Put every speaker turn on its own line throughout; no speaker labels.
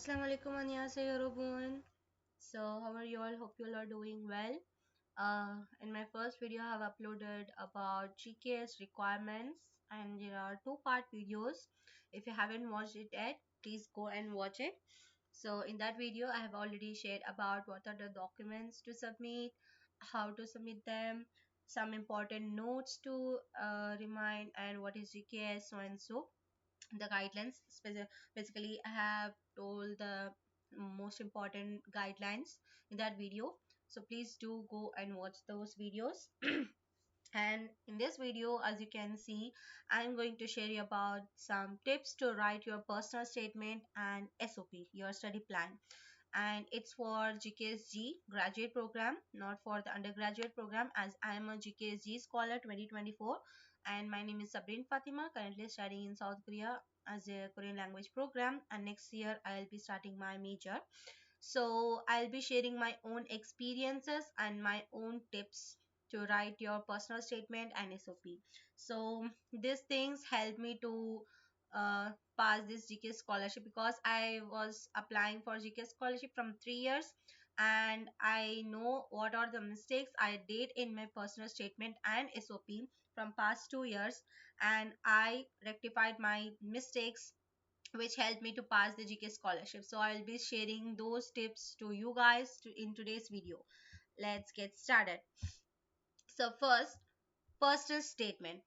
Assalamu alaikum, 안녕하세요, 여러분. So, how are you all? Hope you all are doing well. In my first video, I have uploaded about GKS requirements, and there are two-part videos. If you haven't watched it yet, please go and watch it. So, in that video, I have already shared about what are the documents to submit, how to submit them, some important notes to remind, and what is GKS, so and so the guidelines. Basically, I have told the most important guidelines in that video, so please do go and watch those videos. And in this video, as you can see, I'm going to share you about some tips to write your personal statement and SOP, your study plan. And it's for GKSG graduate program, not for the undergraduate program, as I am a GKSG scholar 2024. And my name is Sabreen Fatima, currently studying in South Korea as a Korean language program, and next year I'll be starting my major. So I'll be sharing my own experiences and my own tips to write your personal statement and SOP. So these things help me to pass this GK scholarship, because I was applying for GK scholarship from 3 years, and I know what are the mistakes I did in my personal statement and SOP from past 2 years, and I rectified my mistakes, which helped me to pass the GK scholarship. So I'll be sharing those tips to you guys in today's video. Let's get started. So first, personal statement.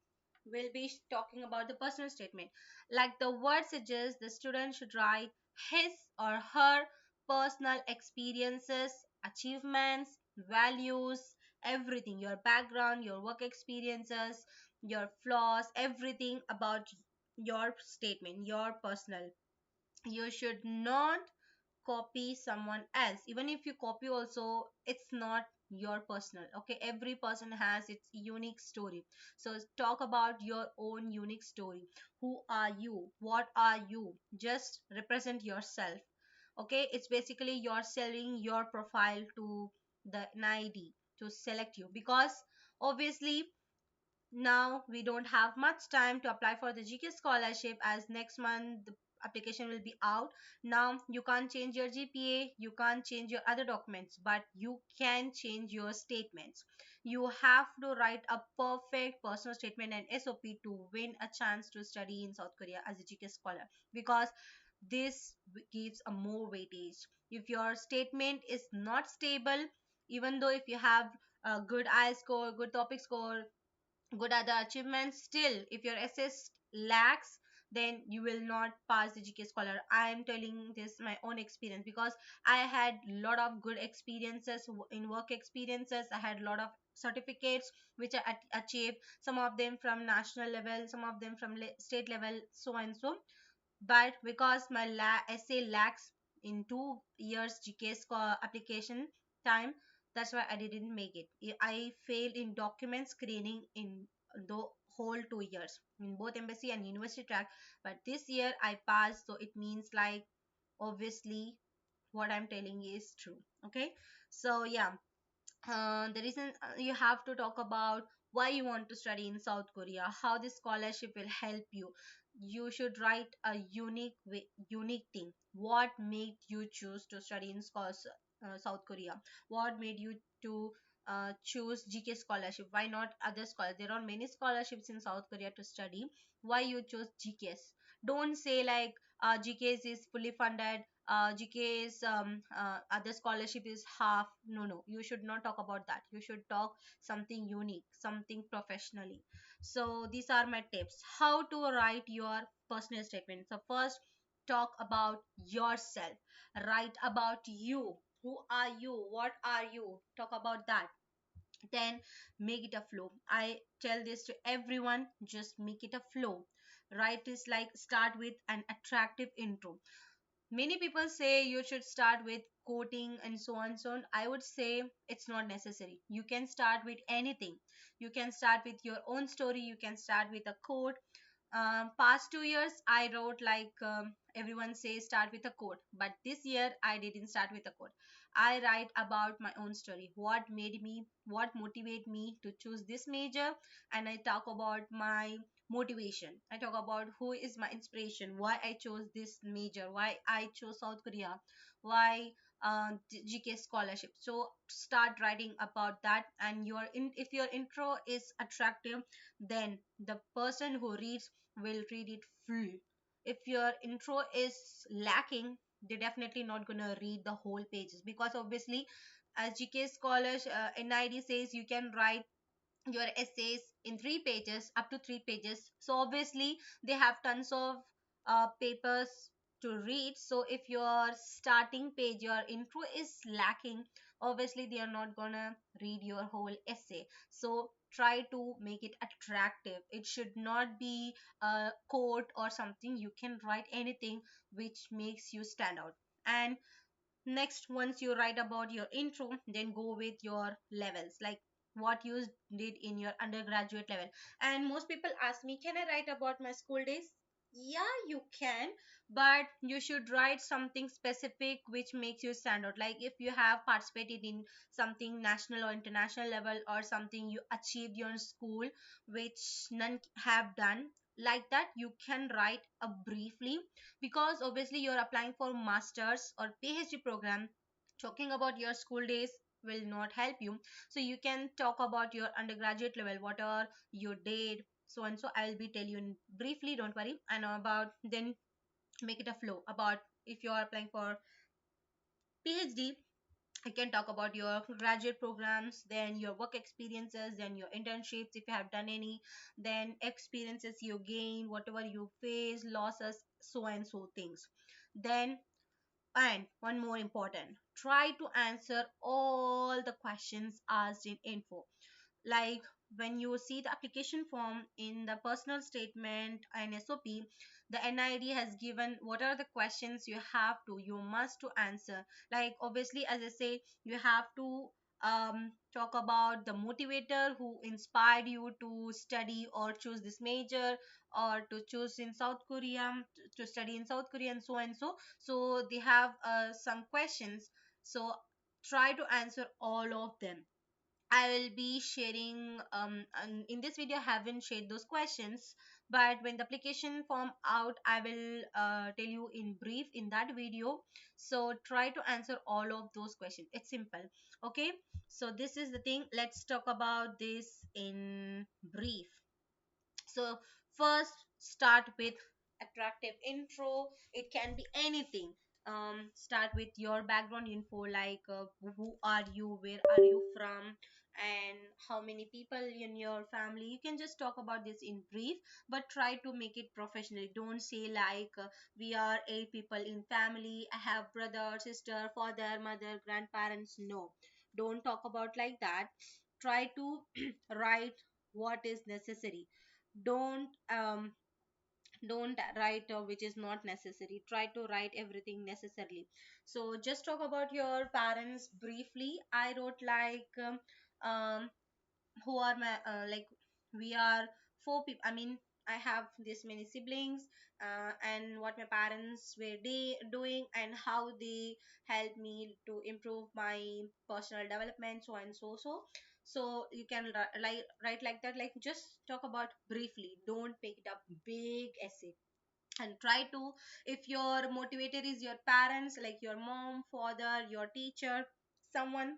We'll be talking about the personal statement. Like the word suggests, the student should write his or her personal experiences, achievements, values, everything, your background, your work experiences, your flaws, everything about your statement, your personal. You should not copy someone else. Even if you copy also, it's not your personal. Okay, every person has its unique story. So talk about your own unique story. Who are you? What are you? Just represent yourself. Okay, it's basically you're selling your profile to the NID to select you, because obviously now we don't have much time to apply for the GK scholarship, as next month the application will be out. Now you can't change your GPA, you can't change your other documents, but you can change your statements. You have to write a perfect personal statement and SOP to win a chance to study in South Korea as a GK scholar, because this gives a more weightage. If your statement is not stable, even though if you have a good I score, good topic score, good other achievements, still if your SS lacks, then you will not pass the GK scholar. I am telling this my own experience, because I had lot of good experiences in work experiences. I had a lot of certificates which I achieved, some of them from national level, some of them from state level, so and so. But because my essay lacks in 2 years GK application time, that's why I didn't make it. I failed in document screening in the whole 2 years in both embassy and university track. But this year I passed, so it means like obviously what I'm telling you is true. Okay, so yeah, the reason you have to talk about why you want to study in South Korea, how this scholarship will help you. You should write a unique thing. What made you choose to study in South Korea? What made you to choose GK scholarship? Why not other scholars? There are many scholarships in South Korea to study. Why you chose GKS? Don't say like GKS is fully funded, GK's other scholarship is half. No, no, you should not talk about that. You should talk something unique, something professionally. So these are my tips how to write your personal statement. So first, talk about yourself. Write about you. Who are you? What are you? Talk about that. Then make it a flow. I tell this to everyone, just make it a flow. Write is like start with an attractive intro. Many people say you should start with quoting and so on so on. I would say it's not necessary. You can start with anything. You can start with your own story, you can start with a quote. Past 2 years I wrote like everyone says start with a quote, but this year I didn't start with a quote. I write about my own story, what made me, what motivated me to choose this major, and I talk about my motivation. I talk about who is my inspiration, why I chose this major, why I chose South Korea, why GK scholarship. So start writing about that, and if your intro is attractive, then the person who reads will read it full. If your intro is lacking, they're definitely not gonna read the whole pages, because obviously as GK scholars, NID says you can write your essays in 3 pages, up to 3 pages. So obviously they have tons of papers to read. So if your starting page, your intro is lacking, obviously they are not gonna read your whole essay. So try to make it attractive. It should not be a quote or something. You can write anything which makes you stand out. And next, once you write about your intro, then go with your levels, like what you did in your undergraduate level. And most people ask me, can I write about my school days? Yeah, you can, but you should write something specific which makes you stand out. Like if you have participated in something national or international level, or something you achieved your school which none have done, like that you can write a briefly, because obviously you're applying for masters or PhD program. Talking about your school days will not help you. So you can talk about your undergraduate level, what are you did, so and so. I'll be tell you in briefly, don't worry. And about then make it a flow. About if you are applying for PhD, you can talk about your graduate programs, then your work experiences, then your internships if you have done any, then experiences you gain, whatever you face, losses, so and so things. Then, and one more important, try to answer all the questions asked in info. Like when you see the application form in the personal statement and SOP, the NID has given what are the questions you must to answer. Like obviously, as I say, you have to talk about the motivator who inspired you to study or choose this major, or to choose in South Korea, to study in South Korea, and so and so. So they have some questions. So try to answer all of them. I will be sharing and in this video I haven't shared those questions, but when the application form out, I will tell you in brief in that video. So try to answer all of those questions. It's simple. Okay. So this is the thing. Let's talk about this in brief. So first, start with attractive intro. It can be anything. Start with your background info, like who are you, where are you from, and how many people in your family. You can just talk about this in brief, but try to make it professional. Don't say like we are 8 people in family, I have brother, sister, father, mother, grandparents. No, don't talk about like that. Try to write what is necessary. Don't um don't write which is not necessary. Try to write everything necessarily. So just talk about your parents briefly. I wrote like who are my like we are 4 people. I mean, I have this many siblings, and what my parents were they doing, and how they helped me to improve my personal development, so and so. So you can write like that. Like just talk about briefly, don't make it up big essay. And try to, if your motivator is your parents, like your mom, father, your teacher, someone,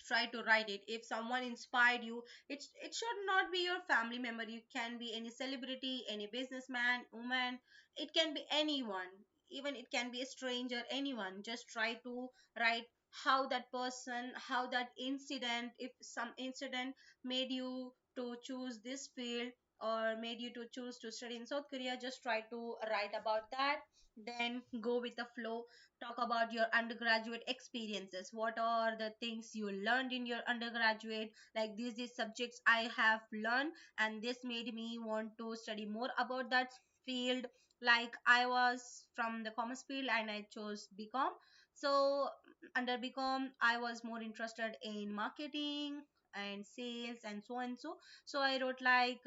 try to write it. If someone inspired you, it should not be your family member. You can be any celebrity, any businessman, woman. It can be anyone. Even it can be a stranger, anyone. Just try to write how that person, how that incident, if some incident made you to choose this field, or made you to choose to study in South Korea. Just try to write about that. Then go with the flow. Talk about your undergraduate experiences. What are the things you learned in your undergraduate? Like these subjects I have learned, and this made me want to study more about that field. Like I was from the commerce field and I chose BCom. So under BCom, I was more interested in marketing and sales and so and so. So I wrote like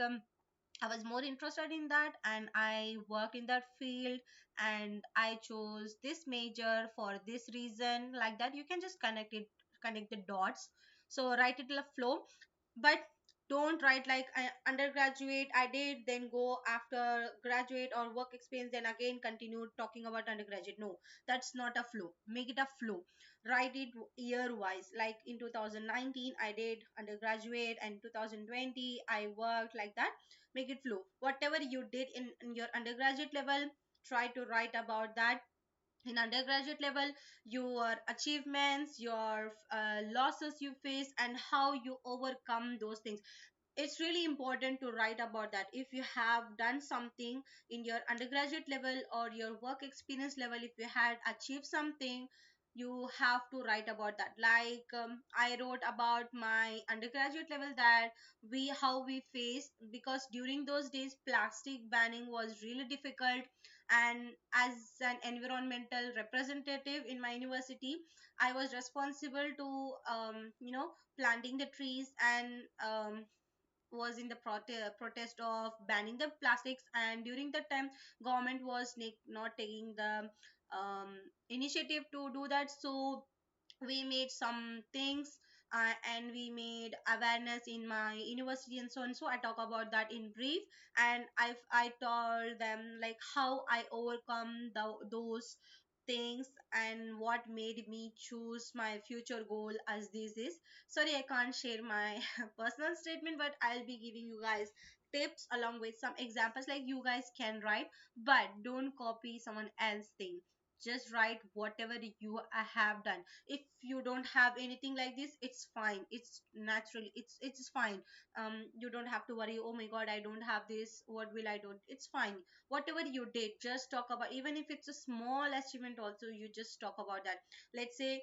I was more interested in that, and I worked in that field, and I chose this major for this reason. Like that, you can just connect the dots. So write it in a flow, but don't write like undergraduate I did, then go after graduate or work experience, then again continue talking about undergraduate. No, that's not a flow. Make it a flow. Write it year wise, like in 2019 I did undergraduate, and 2020 I worked, like that. Make it flow. Whatever you did in your undergraduate level, try to write about that. In undergraduate level, your achievements, your losses you face, and how you overcome those things. It's really important to write about that. If you have done something in your undergraduate level or your work experience level, if you had achieved something, you have to write about that. Like I wrote about my undergraduate level, that we how we faced, because during those days plastic banning was really difficult, and as an environmental representative in my university, I was responsible to planting the trees, and was in the protest of banning the plastics. And during that time, government was not taking the initiative to do that. So we made some things, and we made awareness in my university and so on. So I talk about that in brief, and I told them like how I overcome those things, and what made me choose my future goal as this is. Sorry, I can't share my personal statement, but I'll be giving you guys tips along with some examples, like you guys can write, but don't copy someone else's thing. Just write whatever you have done. If you don't have anything like this, it's fine. It's natural. It's fine. You don't have to worry, oh my god, I don't have this, what will I do. It's fine. Whatever you did, just talk about. Even if it's a small achievement also, you just talk about that. Let's say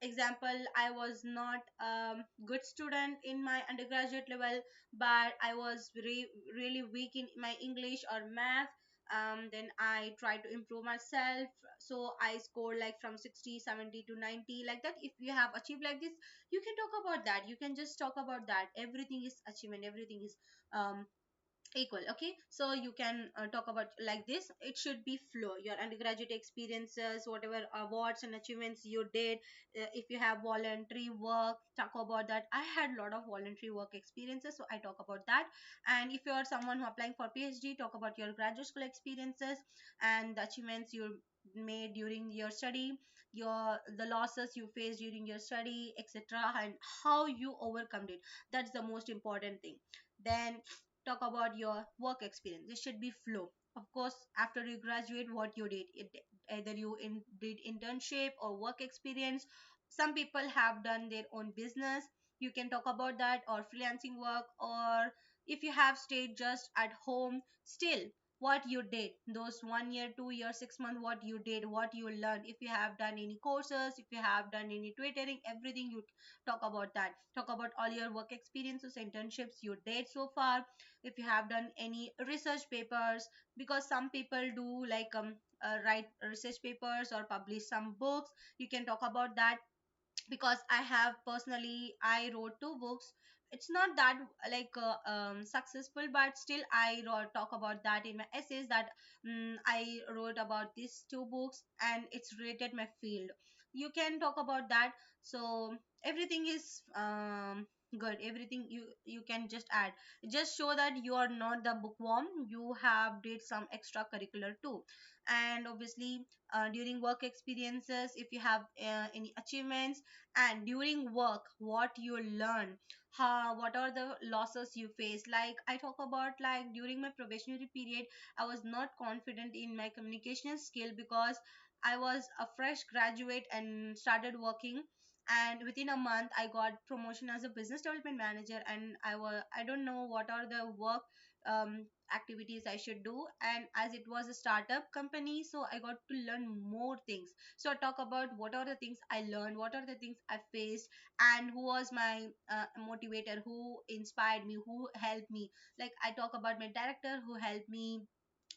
example, I was not good student in my undergraduate level, but I was really weak in my English or math. Then I try to improve myself, so I scored like from 60, 70 to 90, like that. If you have achieved like this, you can talk about that. You can just talk about that. Everything is achievement, everything is equal. Okay, so you can talk about like this. It should be flow. Your undergraduate experiences, whatever awards and achievements you did. If you have voluntary work, talk about that. I had a lot of voluntary work experiences, so I talk about that. And if you are someone who applying for PhD, talk about your graduate school experiences and the achievements you made during your study, your the losses you faced during your study, etc., and how you overcome it. That's the most important thing. Then talk about your work experience. This should be flow. Of course, after you graduate, what you did, either you did internship or work experience. Some people have done their own business. You can talk about that, or freelancing work, or if you have stayed just at home, still what you did those 1 year, 2 year, 6 months, what you did, what you learned. If you have done any courses, if you have done any tutoring, everything you talk about that. Talk about all your work experiences, internships you did so far. If you have done any research papers, because some people do like write research papers or publish some books, you can talk about that. Because I have personally, I wrote two books. It's not that like successful, but still I wrote, talk about that in my essays, that I wrote about these two books, and it's related my field. You can talk about that. So everything is good. Everything you can just add. Just show that you are not the bookworm, you have did some extracurricular too. And obviously during work experiences, if you have any achievements, and during work what you learn, how what are the losses you face. Like I talk about, like during my probationary period, I was not confident in my communication skill, because I was a fresh graduate and started working, and within a month I got promotion as a business development manager. And I don't know what are the work activities I should do. And as it was a startup company, so I got to learn more things. So I talk about what are the things I learned, what are the things I faced, and who was my motivator, who inspired me, who helped me. Like I talk about my director who helped me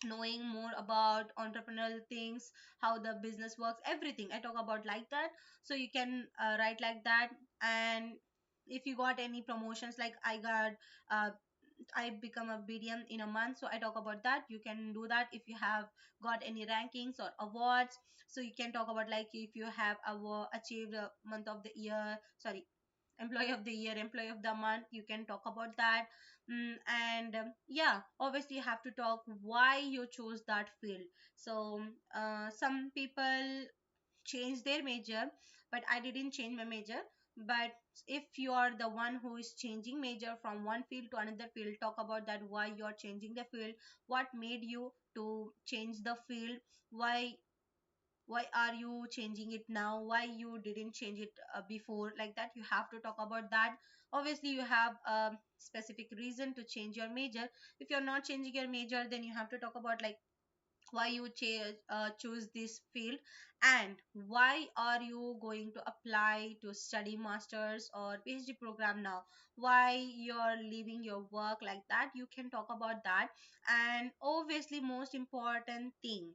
knowing more about entrepreneurial things, how the business works, everything I talk about like that. So you can write like that. And if you got any promotions, like I got I become a BDM in a month, so I talk about that. You can do that if you have got any rankings or awards. So you can talk about like if you have achieved a month of the year, sorry, employee of the year, employee of the month, you can talk about that. And yeah, obviously you have to talk why you chose that field. So some people change their major, but I didn't change my major. But if you are the one who is changing major from one field to another field, talk about that, why you are changing the field, what made you to change the field, why are you changing it now, why you didn't change it before, like that you have to talk about that. Obviously you have a specific reason to change your major. If you're not changing your major, then you have to talk about like why you choose this field, and why are you going to apply to study masters or PhD program now, why you're leaving your work, like that you can talk about that. And obviously most important thing,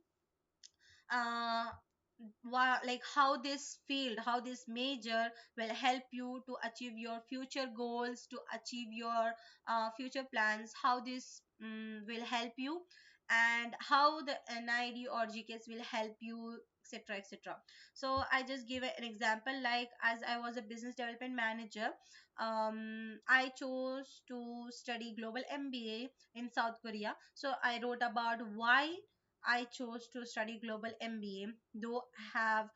uh like how this field, how this major will help you to achieve your future goals, to achieve your future plans, how this will help you, and how the NID or GKS will help you, etc, etc. So I just give an example, like as I was a business development manager, I chose to study global MBA in South Korea. So I wrote about why I chose to study global MBA, though I have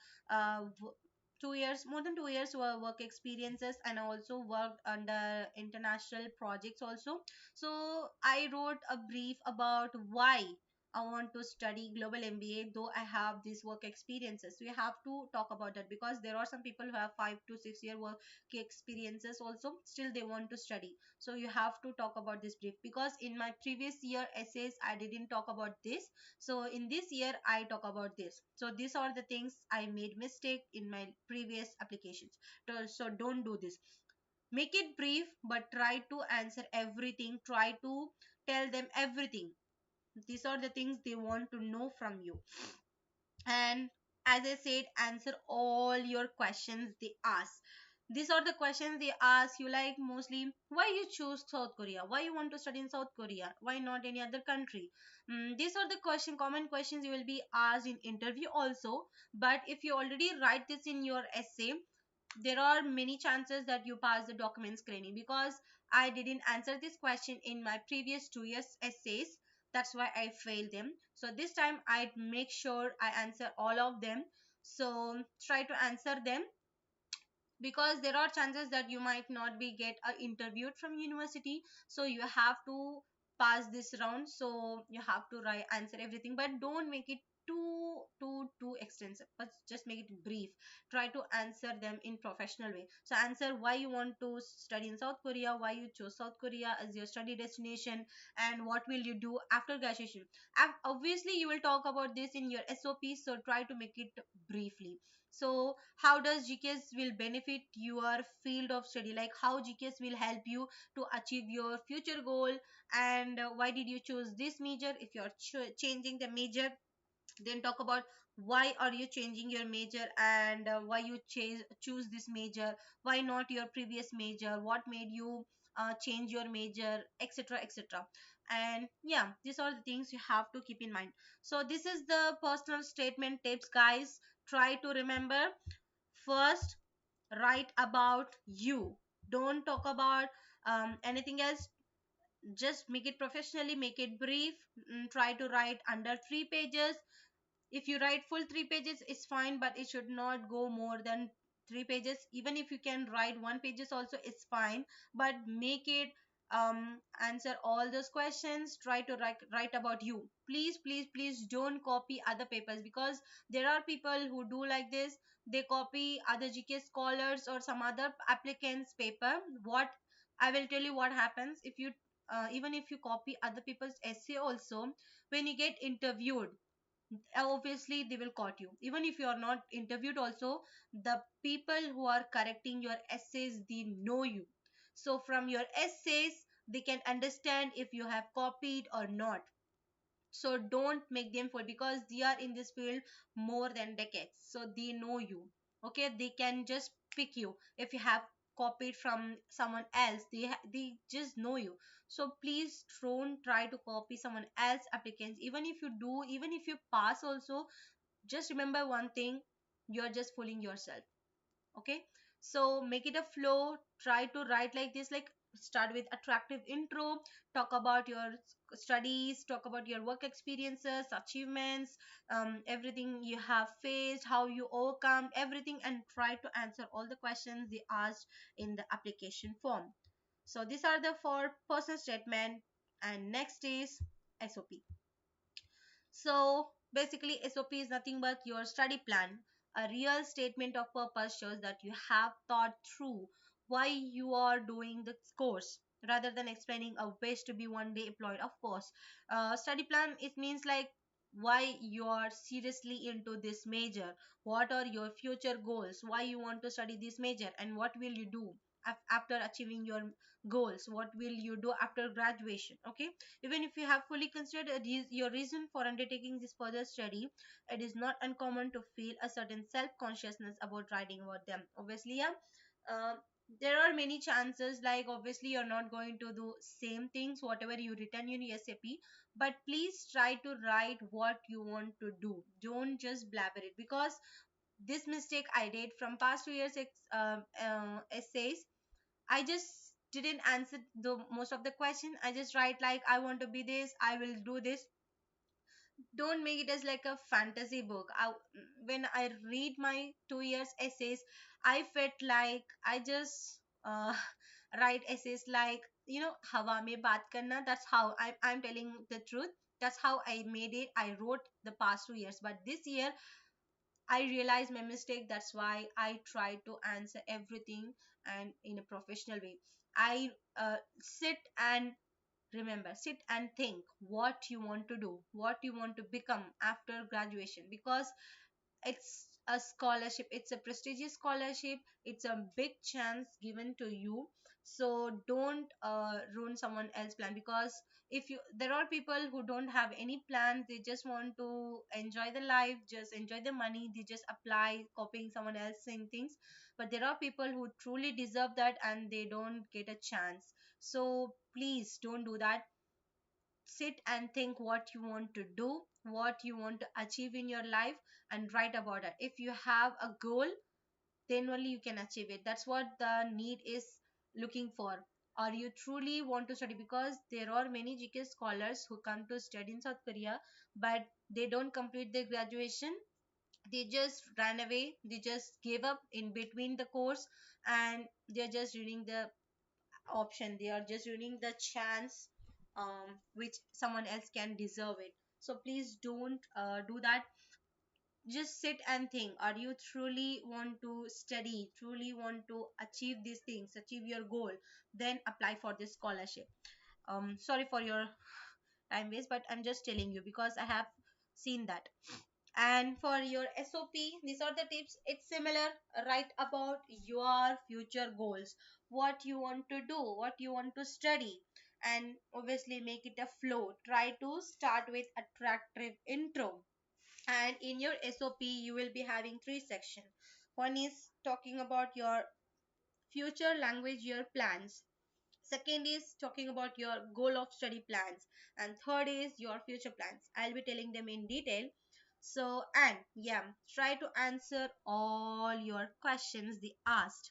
2 years, more than 2 years work experiences, and I also worked under international projects also. So I wrote a brief about why I want to study global MBA, though I have these work experiences. We have to talk about that, because there are some people who have 5 to 6 year work experiences also, still they want to study. So you have to talk about this brief, because in my previous year essays I didn't talk about this, so in this year I talk about this. So these are the things I made mistake in my previous applications. So don't do this. Make it brief, but try to answer everything, try to tell them everything. These are the things they want to know from you. And as I said, answer all your questions they ask. These are the questions they ask you, like mostly why you choose South Korea, why you want to study in South Korea, why not any other country. These are the common questions you will be asked in interview also. But if you already write this in your essay, there are many chances that you pass the document screening, because I didn't answer this question in my previous 2 years essays. That's why I failed them. So this time I make sure I answer all of them. So try to answer them, because there are chances that you might not be get interviewed from university. So you have to pass this round, so you have to write answer everything, but don't make it too extensive, but just make it brief. Try to answer them in professional way. So answer why you want to study in South Korea, why you chose South Korea as your study destination, and what will you do after graduation. Obviously you will talk about this in your SOP, so try to make it briefly. So how does GKS will benefit your field of study, like how GKS will help you to achieve your future goal, and why did you choose this major. If you're changing the major, then talk about why are you changing your major, and why you choose this major, why not your previous major, what made you change your major, etc, etc. And yeah, these are the things you have to keep in mind. So this is the personal statement tips, guys. Try to remember. First, write about you, don't talk about anything else. Just make it professionally, make it brief. Try to write under 3 pages. If you write full 3 pages, it's fine, but it should not go more than 3 pages. Even if you can write 1 pages also, it's fine, but make it answer all those questions. Try to write about you. Please, please, please don't copy other papers, because there are people who do like this. They copy other GK scholars or some other applicants paper. What I will tell you what happens if you even if you copy other people's essay also, when you get interviewed, obviously they will caught you. Even if you are not interviewed also, the people who are correcting your essays, they know you. So from your essays they can understand if you have copied or not. So don't make them fool, because they are in this field more than decades, so they know you. Okay, they can just pick you if you have copied from someone else. They just know you. So please don't try to copy someone else applicants. Even if you do, even if you pass also, just remember one thing: you're just fooling yourself. Okay, so make it a flow. Try to write like this, like start with attractive intro, talk about your studies, talk about your work experiences, achievements, everything you have faced, how you overcome everything, and try to answer all the questions they asked in the application form. So these are the four personal statement. And next is SOP. So basically, SOP is nothing but your study plan. A real statement of purpose shows that you have thought through why you are doing the course rather than explaining a wish to be one day employed. Of course, study plan, it means like why you are seriously into this major, what are your future goals, why you want to study this major, and what will you do after achieving your goals, what will you do after graduation. Okay, even if you have fully considered your reason for undertaking this further study, it is not uncommon to feel a certain self-consciousness about writing about them. Obviously, yeah, uh, there are many chances, like obviously you're not going to do same things whatever you written in your SAP, but please try to write what you want to do. Don't just blabber it, because this mistake I did from past 2 years essays. I just didn't answer the most of the question. I just write like I want to be this, I will do this. Don't make it as like a fantasy book. When I read my 2 years essays, I felt like I just write essays like, hawa mein baat karna. That's how I'm telling the truth. That's how I made it. I wrote the past 2 years, but this year I realized my mistake. That's why I try to answer everything and in a professional way. I sit and remember, sit and think what you want to do, what you want to become after graduation, because it's a scholarship, it's a prestigious scholarship, it's a big chance given to you. So don't ruin someone else's plan, because if you there are people who don't have any plans, they just want to enjoy the life, just enjoy the money, they just apply copying someone else saying things. But there are people who truly deserve that and they don't get a chance. So please don't do that. Sit and think what you want to do, what you want to achieve in your life, and write about it. If you have a goal, then only you can achieve it. That's what the need is looking for. Or you truly want to study, because there are many GK scholars who come to study in South Korea, but they don't complete their graduation. They just ran away, they just gave up in between the course, and they're just reading the option, they are just ruining the chance which someone else can deserve it. So please don't do that. Just sit and think, are you truly want to study, truly want to achieve these things, achieve your goal, then apply for this scholarship. Sorry for your time waste, but I'm just telling you because I have seen that. And for your SOP, these are the tips. It's similar. Write about your future goals, what you want to do, what you want to study, and obviously make it a flow. Try to start with attractive intro. And in your SOP, you will be having three sections. One is talking about your future language year plans. Second is talking about your goal of study plans, and third is your future plans. I'll be telling them in detail. So, and yeah, try to answer all your questions they asked.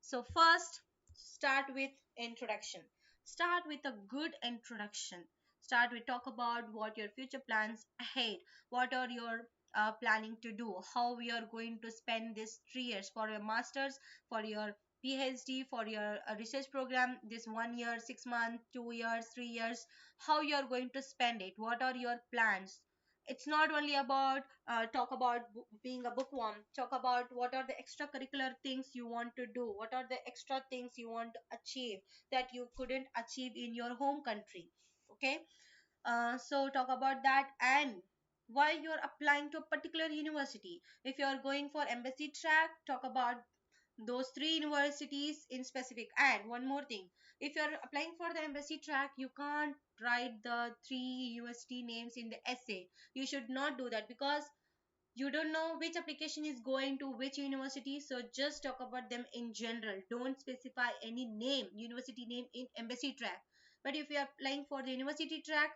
So first, start with introduction. Start with a good introduction. Start with talk about what your future plans ahead. What are your planning to do? How we are going to spend these 3 years for your masters, for your PhD, for your research program, this 1 year, 6 months, 2 years, 3 years. How you are going to spend it? What are your plans? It's not only about talk about being a bookworm. Talk about what are the extracurricular things you want to do, what are the extra things you want to achieve that you couldn't achieve in your home country. Okay, so talk about that, and why you're applying to a particular university. If you're going for embassy track, talk about those three universities in specific. And one more thing, if you're applying for the embassy track, you can't write the three university names in the essay. You should not do that, because You don't know which application is going to which university, so just talk about them in general. Don't specify any name, university name in embassy track. But if you are applying for the university track,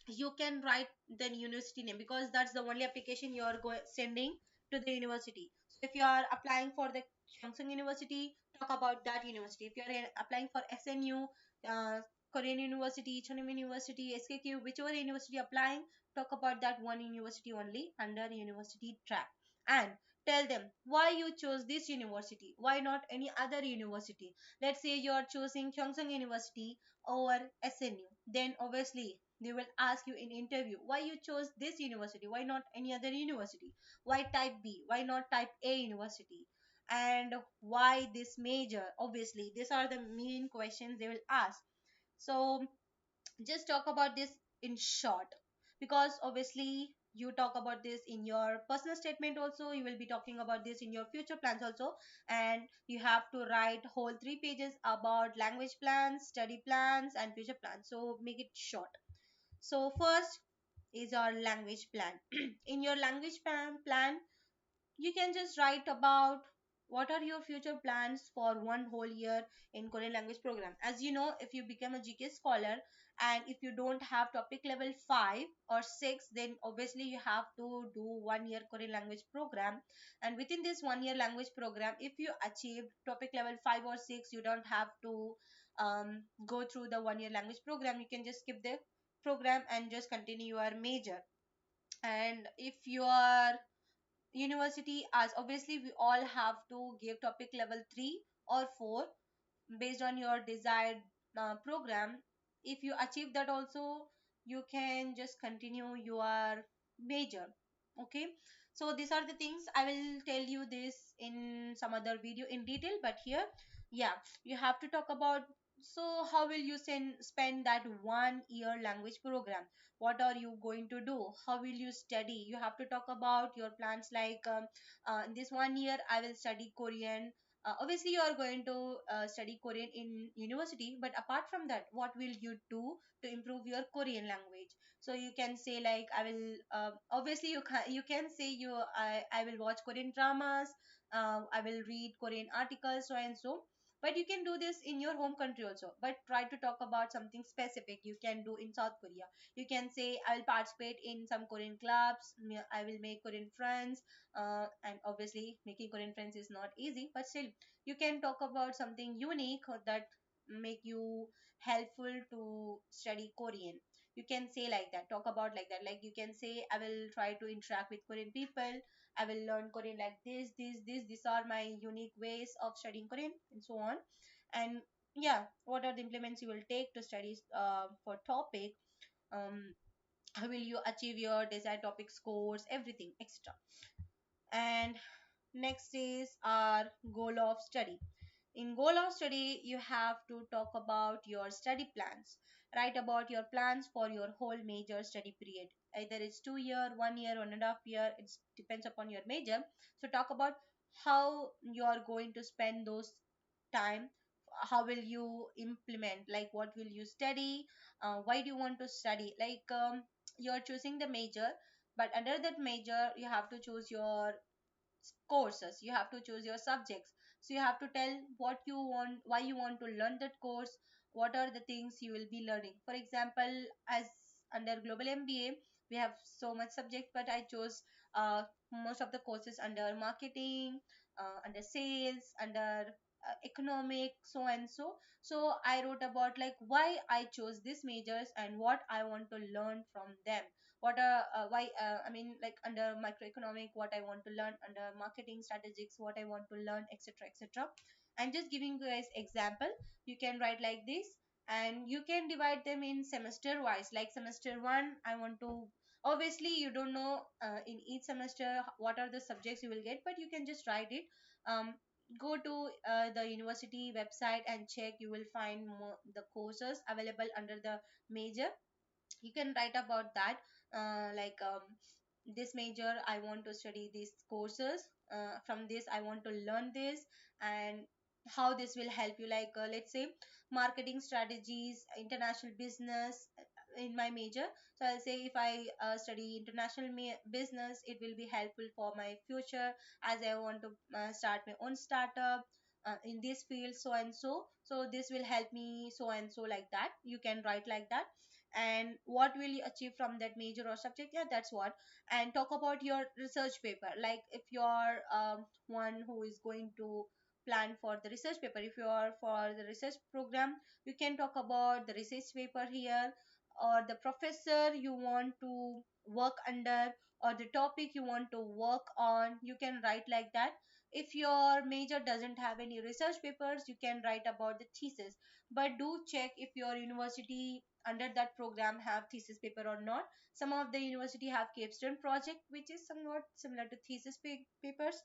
you can write the university name, because that's the only application you are sending to the university. So if you are applying for the Samsung University, talk about that university. If you are applying for SNU, uh, Korean University, Chonim University, SKQ, whichever university applying, talk about that one university only under university track. And tell them why you chose this university, why not any other university. Let's say you are choosing Samsung University over SNU, then obviously they will ask you in interview why you chose this university, why not any other university, why type B, why not type A university, and why this major. Obviously these are the main questions they will ask. So just talk about this in short, because obviously you talk about this in your personal statement also, you will be talking about this in your future plans also, and you have to write whole 3 pages about language plans, study plans, and future plans. So make it short. So first is our language plan. In your language plan, you can just write about what are your future plans for one whole year in Korean language program. As you know, if you become a GK scholar and if you don't have topic level 5 or 6, then obviously you have to do 1 year Korean language program. And within this 1 year language program, if you achieve topic level 5 or 6, you don't have to go through the 1 year language program. You can just skip the program and just continue your major. And if you are university, as obviously we all have to give topic level 3 or 4 based on your desired program. If you achieve that also, you can just continue your major. Okay, so these are the things. I will tell you this in some other video in detail, but here, yeah, you have to talk about. So how will you spend that 1 year language program? What are you going to do? How will you study? You have to talk about your plans, like in this 1 year I will study Korean. Obviously you are going to study Korean in university, but apart from that, what will you do to improve your Korean language? So you can say like, I will obviously you can say I will watch Korean dramas, I will read Korean articles, so and so. But you can do this in your home country also, but try to talk about something specific you can do in South Korea. You can say, I will participate in some Korean clubs, I will make Korean friends. And obviously making Korean friends is not easy, but still you can talk about something unique that make you helpful to study Korean. You can say like that, talk about like that, like you can say, I will try to interact with Korean people, I will learn Korean like this, these are my unique ways of studying Korean, and so on. And yeah, what are the implements you will take to study for topic, um how will you achieve your desired topic scores, everything extra. And next is our goal of study. In goal of study, you have to talk about your study plans. Write about your plans for your whole major study period. Either it's 2 year, 1 year, 1.5 year. It depends upon your major. So talk about how you are going to spend those time. How will you implement? Like what will you study? Why do you want to study? Like you're choosing the major, but under that major you have to choose your courses, you have to choose your subjects. So you have to tell what you want, why you want to learn that course, what are the things you will be learning. For example, as under global MBA, we have so much subject, but I chose most of the courses under marketing, under sales, under economic, so and so. So I wrote about like why I chose these majors and what I want to learn from them. What are why I mean, like under microeconomic, what I want to learn, under marketing strategics, what I want to learn, etc., etc. And just giving you guys example, you can write like this. And you can divide them in semester wise, like semester 1 I want to, obviously you don't know in each semester what are the subjects you will get, but you can just write it. Go to the university website and check, you will find the courses available under the major. You can write about that, like this major I want to study these courses, from this I want to learn this, and how this will help you, like let's say marketing strategies, international business, in my major. So I'll say if I study international business, it will be helpful for my future, as I want to start my own startup in this field, so and so. So this will help me, so and so, like that you can write like that. And what will you achieve from that major or subject, yeah, that's what. And talk about your research paper, like if you're one who is going to plan for the research paper, if you are for the research program, you can talk about the research paper here, or the professor you want to work under, or the topic you want to work on, you can write like that. If your major doesn't have any research papers, you can write about the thesis. But do check if your university under that program have thesis paper or not. Some of the university have capstone project, which is somewhat similar to thesis papers.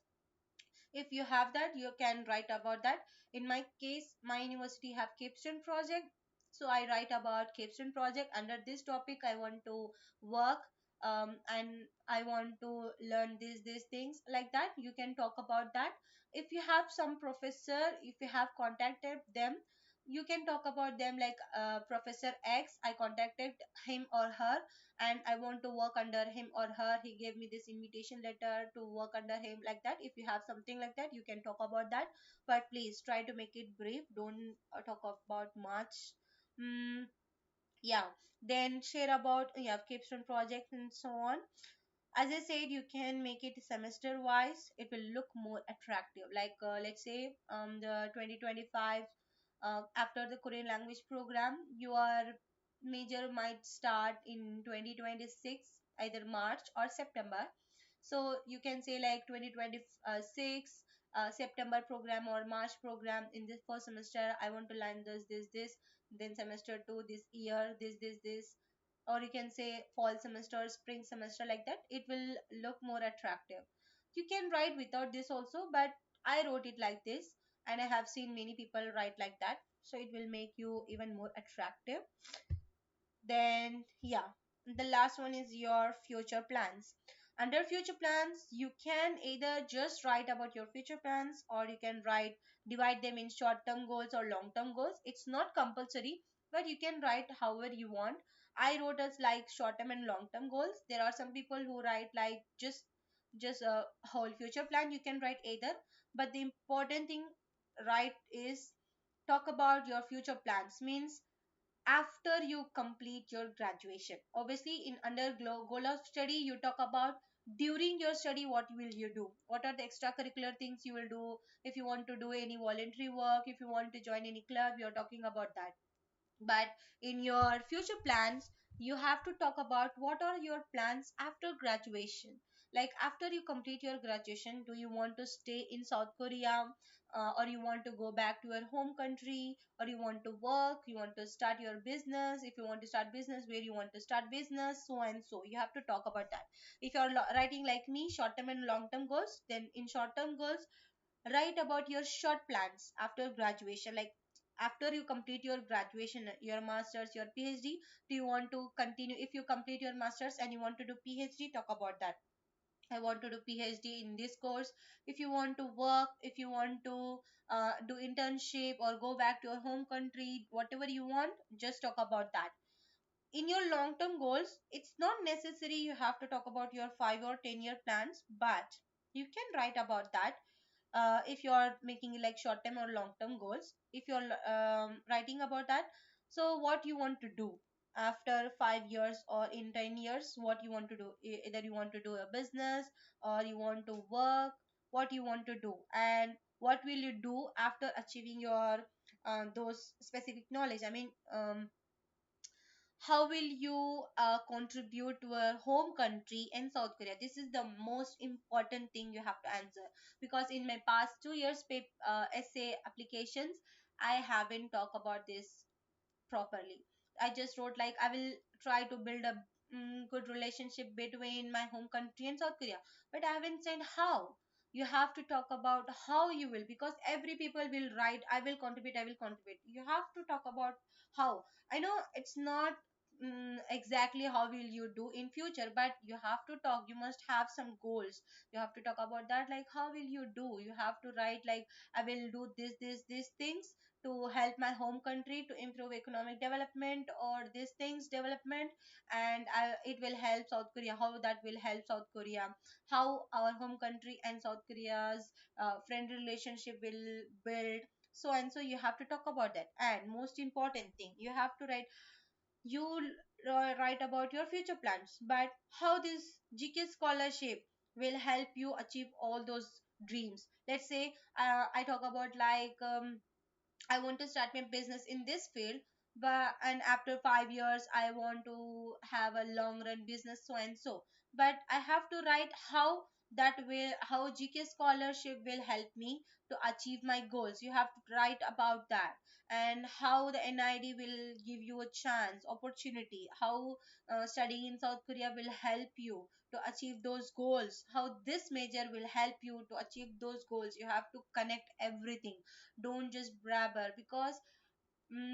If you have that, you can write about that. In my case, my university have capstone project, so I write about capstone project. Under this topic I want to work, and I want to learn these things, like that you can talk about that. If you have some professor, if you have contacted them, you can talk about them, like Professor X, I contacted him or her, and I want to work under him or her, he gave me this invitation letter to work under him, like that. If you have something like that, you can talk about that. But please try to make it brief, don't talk about much. mm, yeah. Then share about, yeah, capstone projects and so on. As I said, you can make it semester wise, it will look more attractive. Like let's say the 2025, after the Korean language program, your major might start in 2026, either March or September. So you can say like 2026 September program or March program. In this first semester I want to learn this. Then semester 2 this year, this. Or you can say fall semester, spring semester, like that. It will look more attractive. You can write without this also, but I wrote it like this, and I have seen many people write like that, so it will make you even more attractive. Then, yeah, the last one is your future plans. Under future plans, you can either just write about your future plans, or you can write, divide them in short term goals or long term goals. It's not compulsory, but you can write however you want. I wrote as like short term and long term goals. There are some people who write like just a whole future plan. You can write either, but the important thing, right, is talk about your future plans, means after you complete your graduation. Obviously in under goal of study, you talk about during your study what will you do, what are the extracurricular things you will do. If you want to do any voluntary work, if you want to join any club, you're talking about that. But in your future plans, you have to talk about what are your plans after graduation. Like after you complete your graduation, do you want to stay in South Korea, or you want to go back to your home country, or you want to work, you want to start your business. If you want to start business, where you want to start business, so and so, you have to talk about that. If you're writing like me, short term and long term goals, then in short term goals, write about your short plans after graduation. Like after you complete your graduation, your masters, your PhD, do you want to continue? If you complete your masters and you want to do PhD, talk about that. I want to do PhD in this course. If you want to work, if you want to do internship or go back to your home country, whatever you want, just talk about that. In your long term goals, it's not necessary you have to talk about your 5 or 10-year plans, but you can write about that. If you're making like short term or long term goals, if you're writing about that, so what you want to do after 5 years or in 10 years, what you want to do. Either you want to do a business, or you want to work, what you want to do, and what will you do after achieving your those specific knowledge. I mean, how will you contribute to a home country in South Korea? This is the most important thing you have to answer, because in my past 2 years essay applications, I haven't talked about this properly. I just wrote like I will try to build a good relationship between my home country and South Korea, but I haven't said how. You have to talk about how you will, because every people will write I will contribute, I will contribute. You have to talk about how. I know it's not exactly how will you do in future, but you have to talk. You must have some goals. You have to talk about that, like how will you do. You have to write like I will do this these things to help my home country to improve economic development or these things development. And it will help South Korea, how that will help South Korea, how our home country and South Korea's friend relationship will build. So and so you have to talk about that. And most important thing, you have to write, write about your future plans, but how this GK scholarship will help you achieve all those dreams. Let's say I talk about like I want to start my business in this field, but and after 5 years I want to have a long run business so and so. But I have to write how that will, how GK scholarship will help me to achieve my goals. You have to write about that, and how the NID will give you a chance, opportunity. How studying in South Korea will help you to achieve those goals. How this major will help you to achieve those goals. You have to connect everything. Don't just blabber, because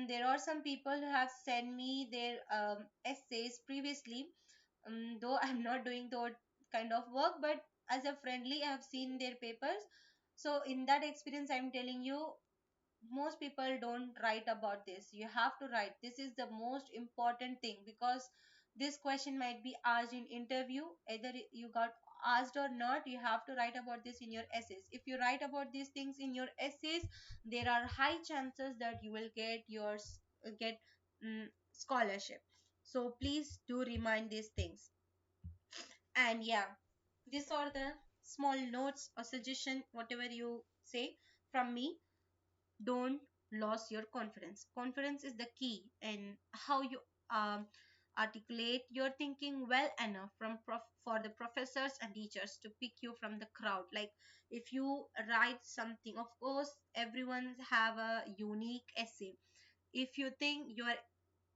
there are some people who have sent me their essays previously. Though I'm not doing that kind of work, but as a friendly I have seen their papers. So in that experience I'm telling you, most people don't write about this. You have to write. This is the most important thing, because this question might be asked in interview. Either you got asked or not, you have to write about this in your essays. If you write about these things in your essays, there are high chances that you will get get scholarship. So please do remind these things. And yeah, these are the small notes or suggestion, whatever you say from me. Don't lose your confidence. Confidence is the key in how you articulate your thinking well enough for the professors and teachers to pick you from the crowd. Like if you write something, of course everyone have a unique essay. If you think your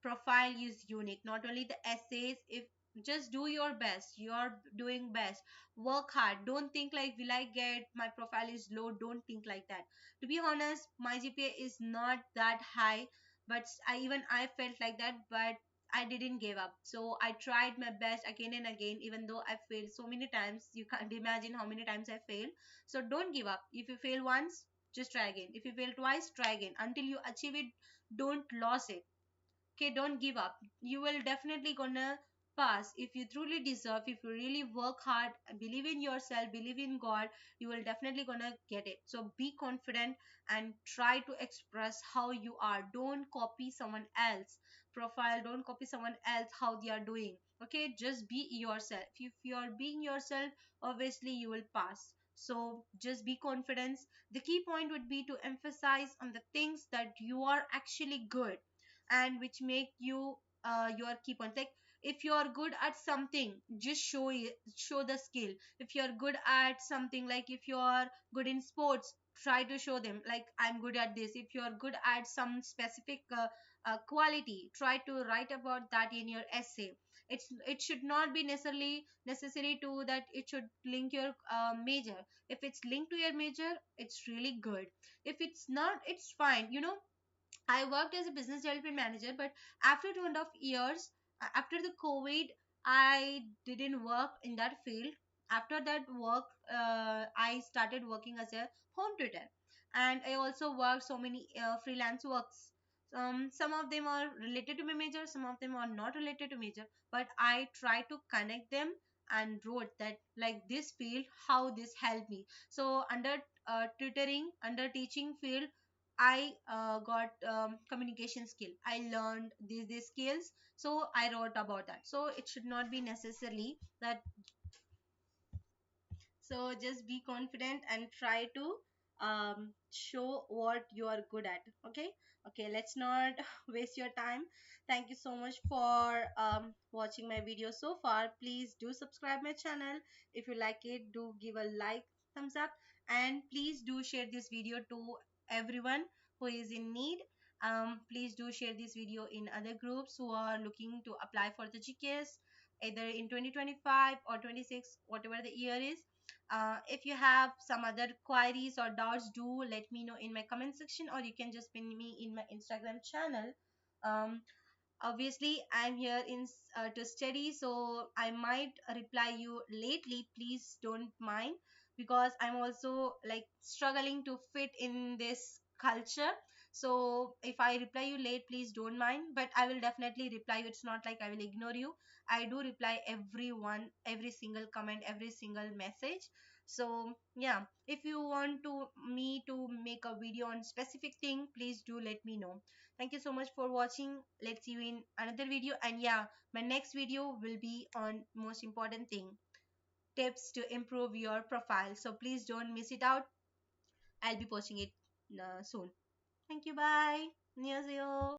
profile is unique, not only the essays, if just do your best, you're doing best, work hard. Don't think like, will I get, my profile is low. Don't think like that. To be honest, my GPA is not that high, but I felt like that, but I didn't give up. So I tried my best again and again, even though I failed so many times. You can't imagine how many times I failed. So don't give up. If you fail once, just try again. If you fail twice, try again until you achieve it. Don't lose it. Okay, don't give up. You will definitely gonna pass if you truly deserve. If you really work hard, believe in yourself, believe in God, you will definitely gonna get it. So be confident and try to express how you are. Don't copy someone else profile. Don't copy someone else how they are doing. Okay, just be yourself. If you are being yourself, obviously you will pass. So just be confident. The key point would be to emphasize on the things that you are actually good and which make you your key points. Like if you are good at something, just show it, show the skill. If you are good at something, like if you are good in sports, try to show them like, I'm good at this. If you are good at some specific quality, try to write about that in your essay. It should not be necessary to that it should link your major. If it's linked to your major, it's really good. If it's not, it's fine. I worked as a business development manager, but after 2.5 years, after the COVID, I didn't work in that field. After that work, I started working as a home tutor, and I also worked so many freelance works. Some of them are related to my major, some of them are not related to major, but I try to connect them and wrote that like this field, how this helped me. So under tutoring, under teaching field, I got communication skill. I learned these skills, so I wrote about that. So it should not be necessarily that. So just be confident and try to show what you are good at. Okay. Okay, let's not waste your time. Thank you so much for watching my video so far. Please do subscribe my channel. If you like it, do give a like, thumbs up, and please do share this video to everyone who is in need. Please do share this video in other groups who are looking to apply for the GKS either in 2025 or 26, whatever the year is. If you have some other queries or doubts, do let me know in my comment section, or you can just pin me in my Instagram channel. um, Obviously I'm here in to study, so I might reply you lately. Please don't mind, because I'm also like struggling to fit in this culture. So if I reply you late, please don't mind, but I will definitely reply you. It's not like I will ignore you. I do reply everyone, every single comment, every single message. So yeah, if you want to me to make a video on specific thing, please do let me know. Thank you so much for watching. Let's see you in another video. And yeah, my next video will be on most important thing, tips to improve your profile. So please don't miss it out. I'll be posting it soon. Thank you. Bye. 안녕하세요.